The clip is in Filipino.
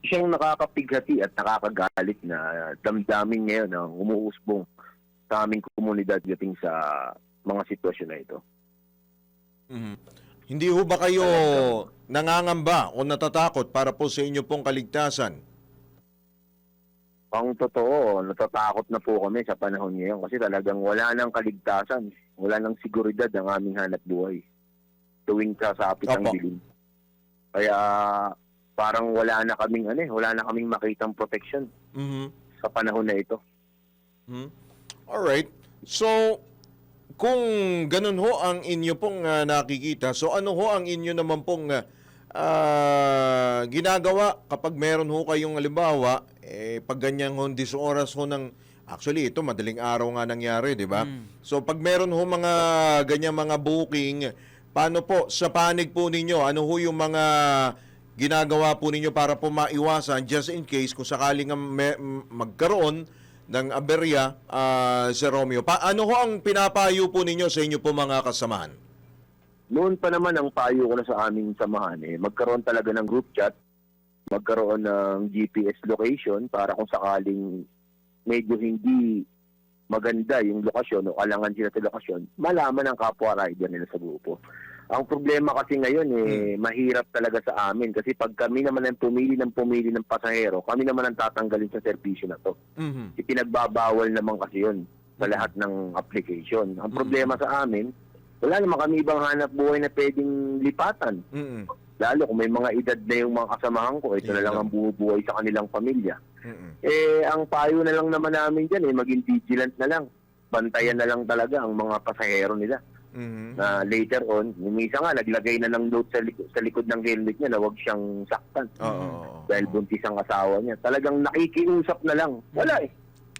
siyang nakakapighati at nakakagalit na damdamin ngayon ang umuusbong sa aming komunidad dating sa mga sitwasyon na ito. Mhm. Hindi ho ba kayo nangangamba o natatakot para po sa inyo pong kaligtasan? Ang totoo, natatakot na po kami sa panahon ngayon kasi talagang wala nang kaligtasan, wala nang seguridad ang aming hanap buhay tuwing sasapit ang Opo. dilim. Kaya parang wala na kaming makitang protection Mhm. sa panahon na ito. Mhm. Alright. So, kung ganun ho ang inyo pong nakikita, so ano ho ang inyo naman pong ginagawa kapag meron ho kayong halimbawa, pag ganyan ho 10 oras ho actually ito madaling araw nga nangyari, di ba? So pag meron ho mga ganyan mga booking, paano po sa panig po ninyo, ano ho yung mga ginagawa po ninyo para po maiwasan just in case kung sakaling magkaroon ng aberya, Sir Romeo? Ano ho ang pinapayo po ninyo sa inyo po mga kasamahan? Noon pa naman ang payo ko na sa aming samahan, magkaroon talaga ng group chat, magkaroon ng GPS location para kung sakaling medyo hindi maganda yung lokasyon o kalangan sila sa lokasyon, malaman ng kapwa rider nila sa grupo. Ang problema kasi ngayon, mahirap talaga sa amin kasi pag kami naman ang pumili ng pasahero, kami naman ang tatanggalin sa serbisyo na to. Mhm. Ipinagbabawal naman kasi yun sa lahat ng application. Ang problema sa amin, wala naman kami ibang hanap buhay na pwedeng lipatan. Mhm. Lalo kung may mga edad na yung mga kasamahan ko, ito na lang ang bubuhay sa kanilang pamilya. Mhm. Ang payo na lang naman namin dyan, maging vigilant na lang. Bantayan na lang talaga ang mga pasahero nila. Mhm. Na later on, umisa nga, naglagay na ng note sa likod ng helmet niya na huwag siyang saktan. Oo. Dahil buntis ang asawa niya. Talagang nakikiusap na lang. Wala